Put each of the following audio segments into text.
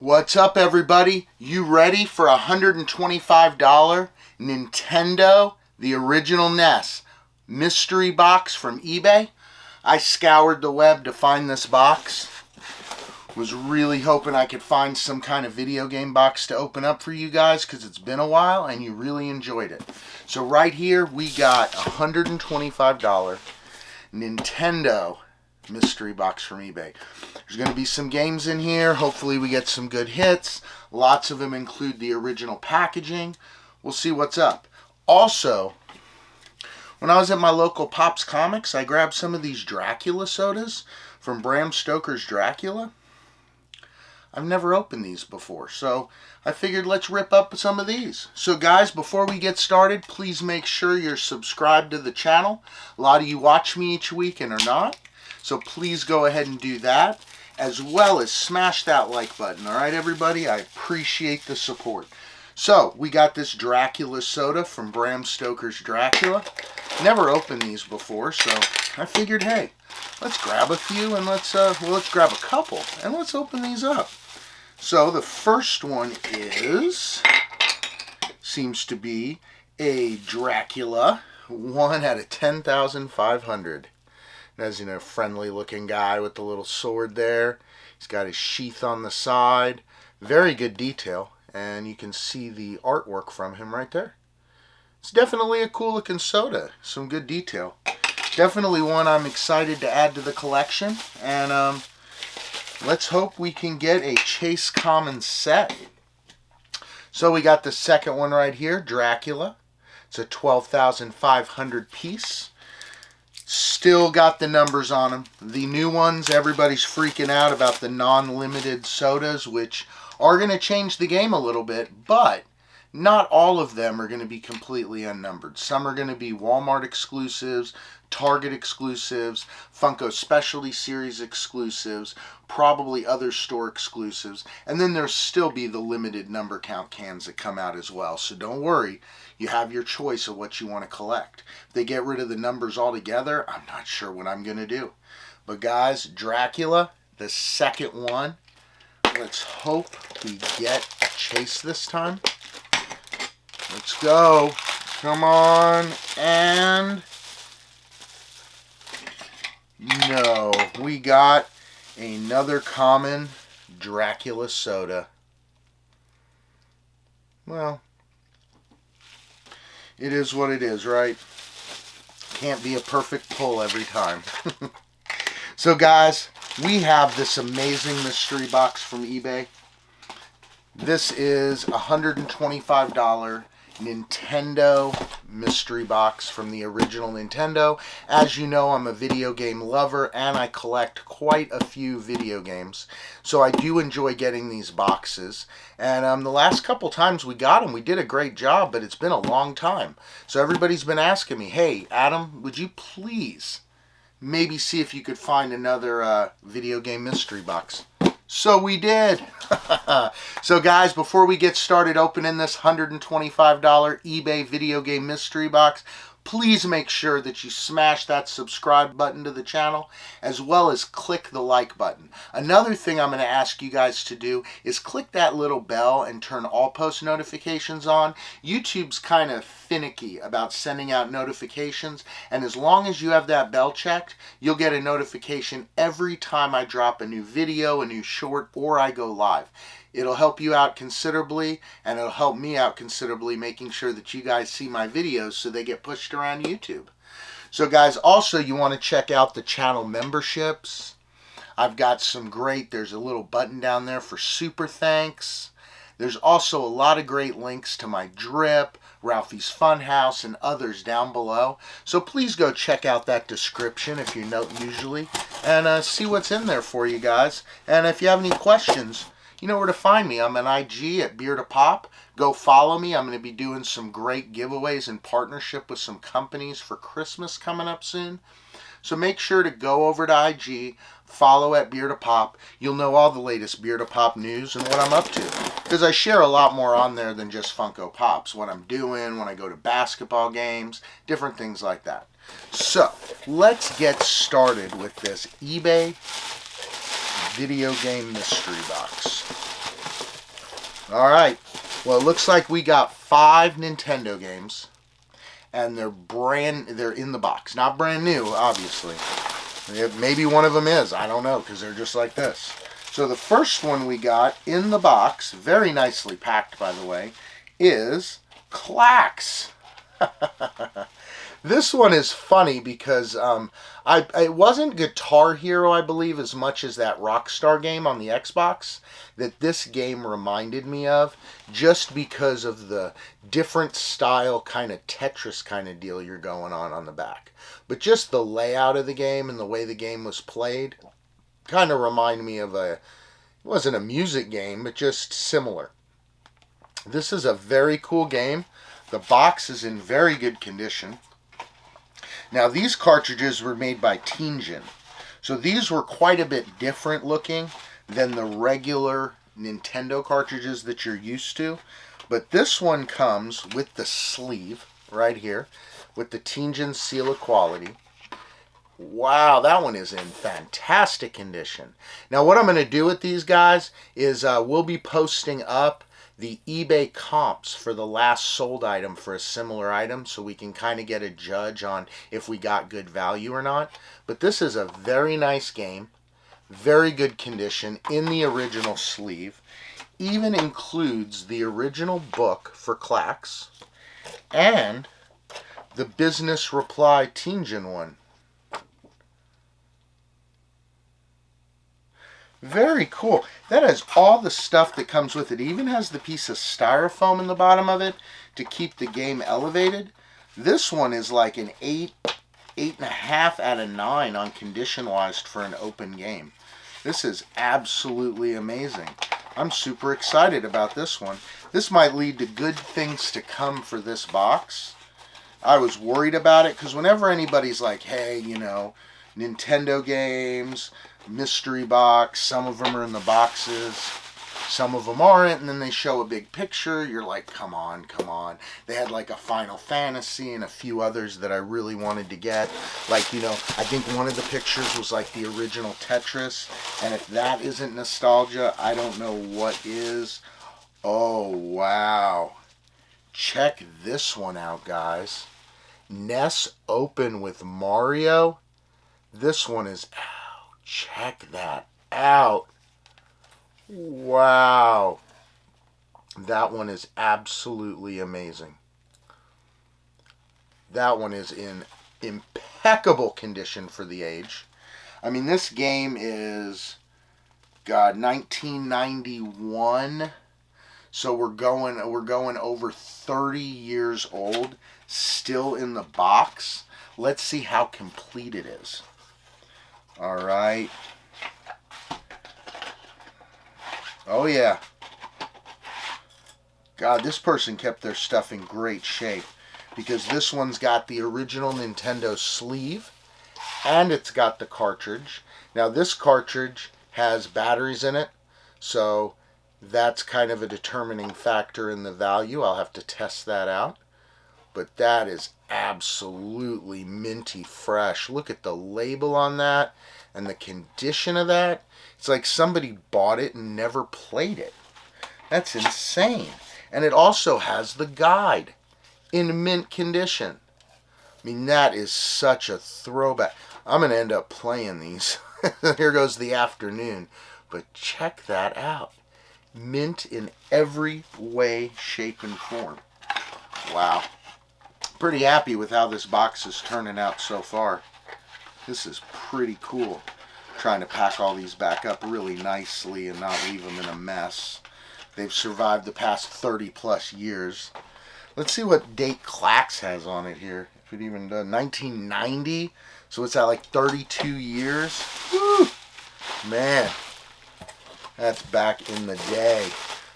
What's up, everybody? You ready for a $125 Nintendo, the original NES, mystery box from eBay? I scoured the web to find this box. Was really hoping I could find some kind of video game box to open up for you guys because it's been a while and you really enjoyed it. So right here we got a $125 Nintendo mystery box from eBay. There's going to be some games in here. Hopefully we get some good hits. Lots of them include the original packaging. We'll see what's up. Also, when I was at my local Pops Comics, I grabbed some of these Dracula sodas from Bram Stoker's Dracula. I've never opened these before, so I figured let's rip up some of these. So guys, before we get started, please make sure you're subscribed to the channel. A lot of you watch me each week and are not. So please go ahead and do that, as well as smash that like button. All right, everybody? I appreciate the support. So we got this Dracula soda from Bram Stoker's Dracula. Never opened these before, so I figured, hey, let's grab a few and let's grab a couple and let's open these up. So the first one seems to be a Dracula 1 out of 10,500. As you know, friendly looking guy with the little sword there. He's got his sheath on the side. Very good detail. And you can see the artwork from him right there. It's definitely a cool looking soda. Some good detail. Definitely one I'm excited to add to the collection. And let's hope we can get a Chase Common set. So we got the second one right here, Dracula. It's a 12,500 piece. Still got the numbers on them. The new ones, everybody's freaking out about the non-limited sodas, which are going to change the game a little bit, but not all of them are going to be completely unnumbered. Some are going to be Walmart exclusives, Target exclusives, Funko Specialty Series exclusives, probably other store exclusives, and then there'll still be the limited number count cans that come out as well. So don't worry, you have your choice of what you want to collect. If they get rid of the numbers altogether, I'm not sure what I'm going to do. But guys, Dracula, the second one. Let's hope we get a Chase this time. Let's go. Come on. And no, we got another common Dracula soda. Well, it is what it is, right? Can't be a perfect pull every time. So guys, we have this amazing mystery box from eBay. This is a $125 Nintendo mystery box from the original Nintendo. As you know, I'm a video game lover and I collect quite a few video games. So I do enjoy getting these boxes. And the last couple times we got them, we did a great job, but it's been a long time. So everybody's been asking me, hey, Adam, would you please maybe see if you could find another video game mystery box? So we did. So guys, before we get started opening this $125 eBay video game mystery box, please make sure that you smash that subscribe button to the channel, as well as click the like button. Another thing I'm going to ask you guys to do is click that little bell and turn all post notifications on. YouTube's kind of finicky about sending out notifications, and as long as you have that bell checked, you'll get a notification every time I drop a new video, a new short, or I go live. It'll help you out considerably, and it'll help me out considerably making sure that you guys see my videos so they get pushed around YouTube. So guys, also you want to check out the channel memberships. I've got some great, there's a little button down there for super thanks. There's also a lot of great links to my drip, Ralphie's Funhouse, and others down below. So please go check out that description if you don't usually, and see what's in there for you guys. And if you have any questions, you know where to find me. I'm on IG at BeardofPOP. Go follow me. I'm going to be doing some great giveaways in partnership with some companies for Christmas coming up soon. So make sure to go over to IG, follow at BeardofPOP. You'll know all the latest BeardofPOP news and what I'm up to. Because I share a lot more on there than just Funko Pops. What I'm doing, when I go to basketball games, different things like that. So, let's get started with this eBay video game mystery box. All right. Well, it looks like we got 5 Nintendo games, and they're in the box. Not brand new, obviously. Maybe one of them is. I don't know, because they're just like this. So the first one we got in the box, very nicely packed, by the way, is Clax. This one is funny because it wasn't Guitar Hero, I believe, as much as that Rockstar game on the Xbox that this game reminded me of, just because of the different style kind of Tetris kind of deal you're going on the back. But just the layout of the game and the way the game was played kind of reminded me of it wasn't a music game, but just similar. This is a very cool game. The box is in very good condition. Now, these cartridges were made by Tingen. So these were quite a bit different looking than the regular Nintendo cartridges that you're used to. But this one comes with the sleeve right here with the Tingen seal of quality. Wow, that one is in fantastic condition. Now, what I'm going to do with these guys is we'll be posting up the eBay comps for the last sold item for a similar item, so we can kind of get a judge on if we got good value or not. But this is a very nice game, very good condition, in the original sleeve. Even includes the original book for Clax and the Business Reply Tingen one. Very cool. That has all the stuff that comes with it. It even has the piece of styrofoam in the bottom of it to keep the game elevated. This one is like an 8.5 out of 9 on condition-wise for an open game. This is absolutely amazing. I'm super excited about this one. This might lead to good things to come for this box. I was worried about it because whenever anybody's like, hey, you know, Nintendo games, mystery box, some of them are in the boxes, some of them aren't, and then they show a big picture, you're like, come on, come on. They had like a Final Fantasy and a few others that I really wanted to get. Like, you know, I think one of the pictures was like the original Tetris, and if that isn't nostalgia, I don't know what is. Oh, wow. Check this one out, guys. NES Open with Mario. This one is out. Check that out. Wow. That one is absolutely amazing. That one is in impeccable condition for the age. I mean, this game is, God, 1991. So we're going over 30 years old, still in the box. Let's see how complete it is. All right. Oh yeah. God, this person kept their stuff in great shape, because this one's got the original Nintendo sleeve and it's got the cartridge. Now this cartridge has batteries in it, so that's kind of a determining factor in the value. I'll have to test that out. But that is absolutely minty fresh. Look at the label on that and the condition of that. It's like somebody bought it and never played it. That's insane. And it also has the guide in mint condition. I mean, that is such a throwback. I'm going to end up playing these. Here goes the afternoon. But check that out. Mint in every way, shape, and form. Wow. Pretty happy with how this box is turning out so far. This is pretty cool. Trying to pack all these back up really nicely and not leave them in a mess. They've survived the past 30 plus years. Let's see what date Clax has on it here. If it even does. 1990. So it's at like 32 years. Woo! Man. That's back in the day.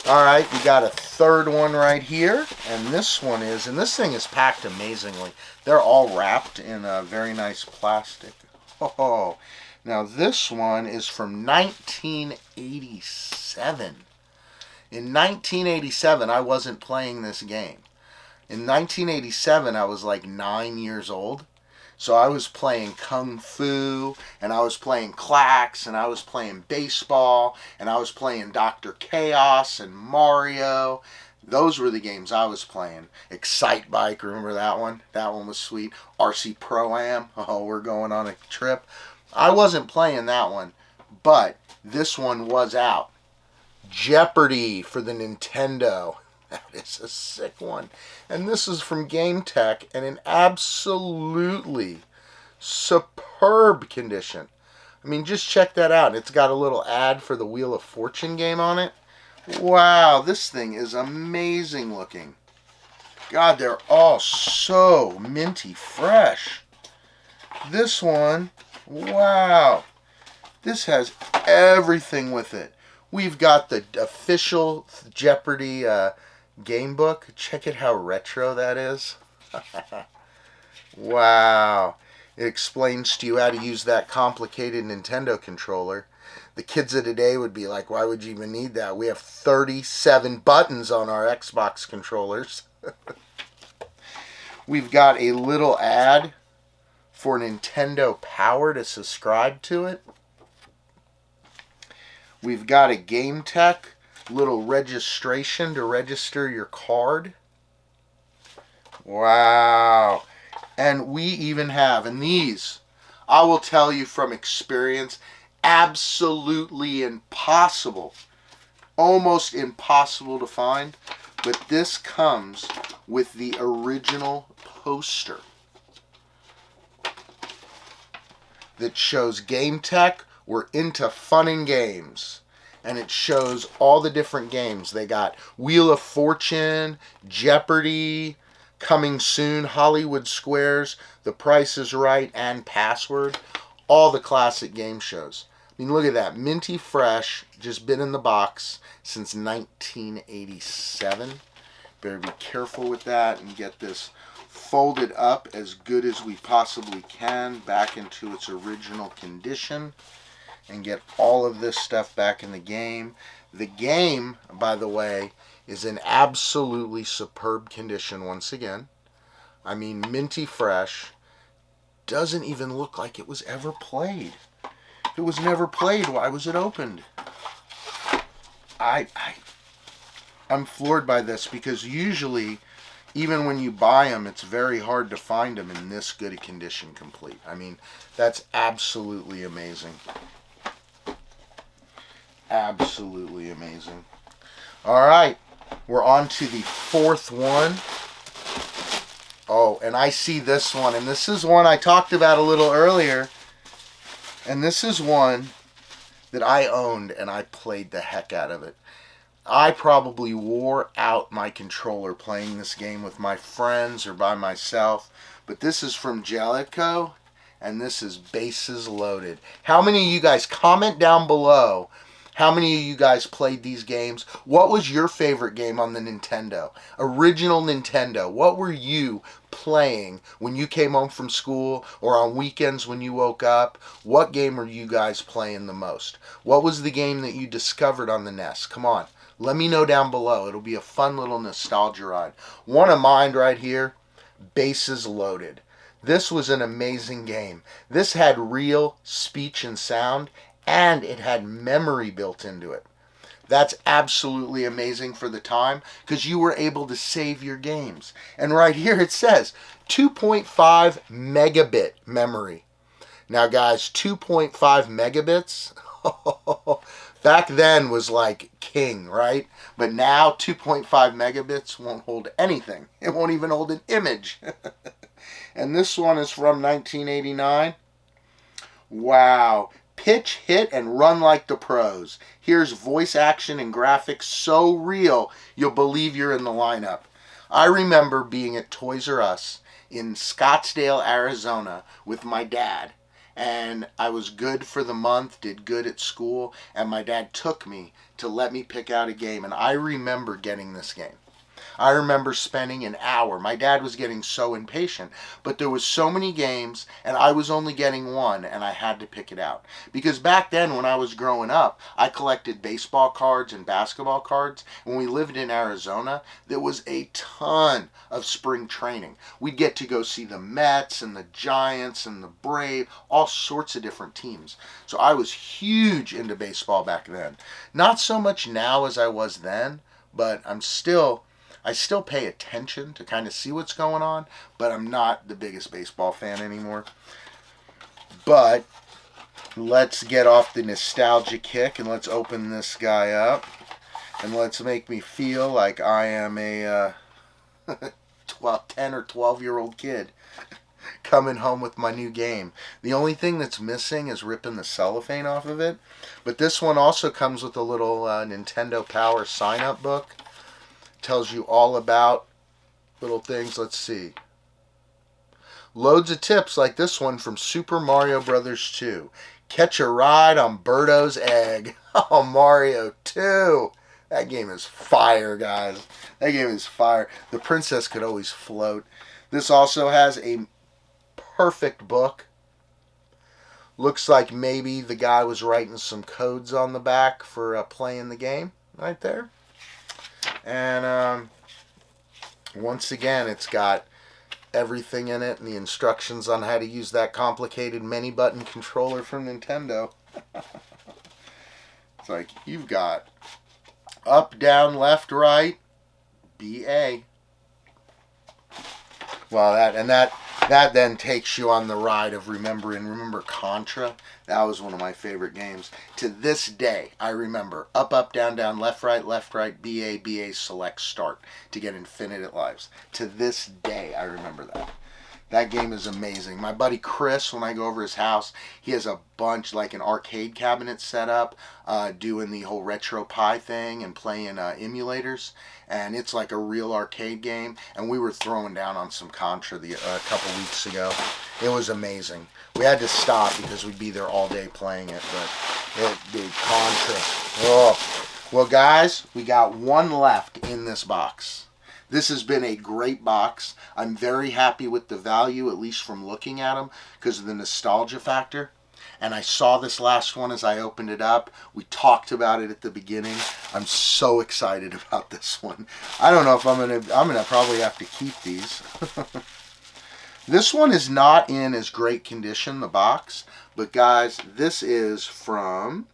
Alright, we got a third one right here. And this one is, and this thing is packed amazingly. They're all wrapped in a very nice plastic. Oh, now this one is from 1987. In 1987, I wasn't playing this game. In 1987, I was like 9 years old. So I was playing Kung Fu, and I was playing Clax, and I was playing baseball, and I was playing Dr. Chaos and Mario. Those were the games I was playing. Excite Bike, remember that one? That one was sweet. RC Pro-Am, oh, we're going on a trip. I wasn't playing that one, but this one was out. Jeopardy for the Nintendo. That is a sick one. And this is from Game Tech and in absolutely superb condition. I mean, just check that out. It's got a little ad for the Wheel of Fortune game on it. Wow, this thing is amazing looking. God, they're all so minty fresh. This one, wow. This has everything with it. We've got the official Jeopardy game book. Check it how retro that is. Wow. It explains to you how to use that complicated Nintendo controller. The kids of today would be like, why would you even need that? We have 37 buttons on our Xbox controllers. We've got a little ad for Nintendo Power to subscribe to it. We've got a Game Tech little registration to register your card. Wow. And we even have, and these, I will tell you from experience, absolutely impossible, almost impossible to find, but this comes with the original poster that shows Game Tech, we're into fun and games. And it shows all the different games. They got Wheel of Fortune, Jeopardy, coming soon, Hollywood Squares, The Price is Right, and Password. All the classic game shows. I mean, look at that. Minty fresh, just been in the box since 1987. Better be careful with that and get this folded up as good as we possibly can back into its original condition. And get all of this stuff back in the game. The game, by the way, is in absolutely superb condition once again. I mean, minty fresh. Doesn't even look like it was ever played. If it was never played, why was it opened? I'm floored by this because usually, even when you buy them, it's very hard to find them in this good a condition complete. I mean, that's absolutely amazing. Absolutely amazing. All right, we're on to the fourth one. Oh, and I see this one, and this is one I talked about a little earlier. And this is one that I owned, and I played the heck out of it. I probably wore out my controller playing this game with my friends or by myself. But this is from Jellicoe, and this is Bases Loaded. How many of you guys, comment down below, how many of you guys played these games? What was your favorite game on the Nintendo? Original Nintendo. What were you playing when you came home from school or on weekends when you woke up? What game were you guys playing the most? What was the game that you discovered on the NES? Come on, let me know down below. It'll be a fun little nostalgia ride. One of mine right here, Bases Loaded. This was an amazing game. This had real speech and sound, and it had memory built into it. That's absolutely amazing for the time because you were able to save your games. And right here it says 2.5 megabit memory. Now guys, 2.5 megabits back then was like king, right? But now 2.5 megabits won't hold anything. It won't even hold an image. And this one is from 1989. Wow. Pitch, hit, and run like the pros. Here's voice action and graphics so real you'll believe you're in the lineup. I remember being at Toys R Us in Scottsdale, Arizona with my dad. And I was good for the month, did good at school, and my dad took me to let me pick out a game. And I remember getting this game. I remember spending an hour. My dad was getting so impatient, but there was so many games and I was only getting one and I had to pick it out. Because back then when I was growing up, I collected baseball cards and basketball cards. When we lived in Arizona, there was a ton of spring training. We'd get to go see the Mets and the Giants and the Braves, all sorts of different teams. So I was huge into baseball back then. Not so much now as I was then, but I still pay attention to kind of see what's going on, but I'm not the biggest baseball fan anymore. But let's get off the nostalgia kick and let's open this guy up and let's make me feel like I am a 10 or 12-year-old kid coming home with my new game. The only thing that's missing is ripping the cellophane off of it. But this one also comes with a little Nintendo Power sign-up book. Tells you all about little things. Let's see. Loads of tips like this one from Super Mario Brothers 2. Catch a ride on Birdo's egg. Oh, Mario 2. That game is fire, guys. That game is fire. The princess could always float. This also has a perfect book. Looks like maybe the guy was writing some codes on the back for playing the game right there. And once again, it's got everything in it and the instructions on how to use that complicated many button controller from Nintendo. It's like you've got up, down, left, right, BA. Well, that then takes you on the ride of remember Contra? That was one of my favorite games. To this day, I remember up, down, left, right, BA, select, start to get infinite lives. To this day, I remember that. That game is amazing. My buddy Chris, when I go over his house, he has a bunch, like an arcade cabinet set up, doing the whole retro pie thing and playing emulators. And it's like a real arcade game. And we were throwing down on some Contra a couple weeks ago. It was amazing. We had to stop because we'd be there all day playing it. But Contra. Oh. Well, guys, we got one left in this box. This has been a great box. I'm very happy with the value, at least from looking at them, because of the nostalgia factor. And I saw this last one as I opened it up. We talked about it at the beginning. I'm so excited about this one. I don't know if I'm gonna probably have to keep these. This one is not in as great condition, the box. But guys, this is from,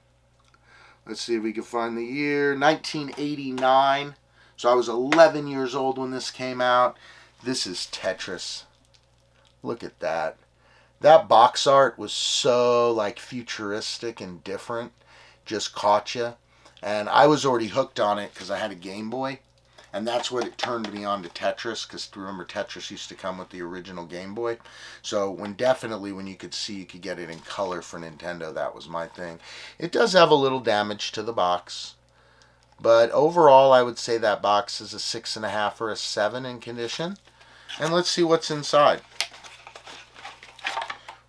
let's see if we can find the year, 1989. So I was 11 years old when this came out. This is Tetris. Look at that. That box art was so like futuristic and different. Just caught you. And I was already hooked on it because I had a Game Boy. And that's what it turned me on to Tetris. Because remember, Tetris used to come with the original Game Boy. So when you could see you could get it in color for Nintendo, that was my thing. It does have a little damage to the box. But overall, I would say that box is a 6.5 or a 7 in condition. And let's see what's inside.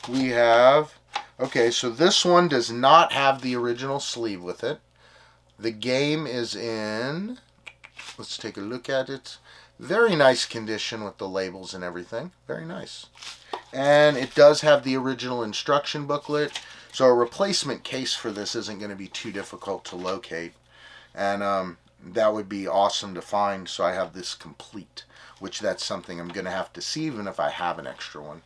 We have, okay, so this one does not have the original sleeve with it. The game is in, let's take a look at it. Very nice condition with the labels and everything. Very nice. And it does have the original instruction booklet. So a replacement case for this isn't going to be too difficult to locate. And that would be awesome to find, so I have this complete, which that's something I'm going to have to see even if I have an extra one.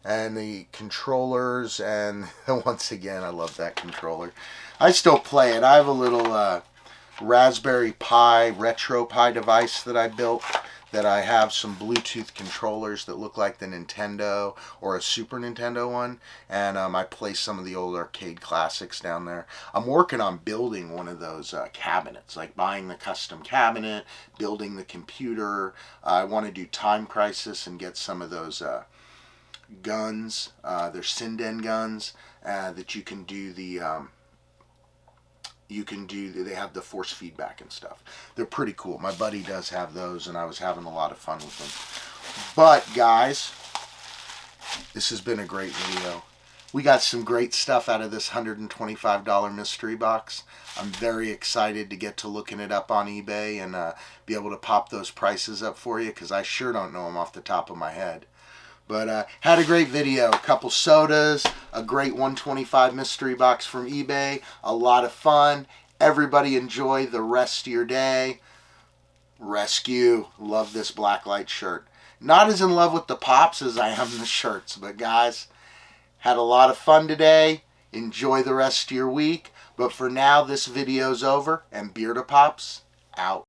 And the controllers, and once again, I love that controller. I still play it. I have a little Raspberry Pi, Retro Pi device that I built, that I have some Bluetooth controllers that look like the Nintendo or a Super Nintendo one, and I play some of the old arcade classics down there. I'm working on building one of those cabinets, like buying the custom cabinet, building the computer. I want to do Time Crisis and get some of those guns. They're Sinden guns that you can do the they have the force feedback and stuff. They're pretty cool. My buddy does have those, and I was having a lot of fun with them. But guys, this has been a great video. We got some great stuff out of this $125 mystery box. I'm very excited to get to looking it up on eBay and be able to pop those prices up for you, because I sure don't know them off the top of my head. But had a great video. A couple sodas, a great 125 mystery box from eBay. A lot of fun. Everybody enjoy the rest of your day. Rescue. Love this blacklight shirt. Not as in love with the pops as I am the shirts. But guys, had a lot of fun today. Enjoy the rest of your week. But for now, this video's over. And BeardofPOP's out.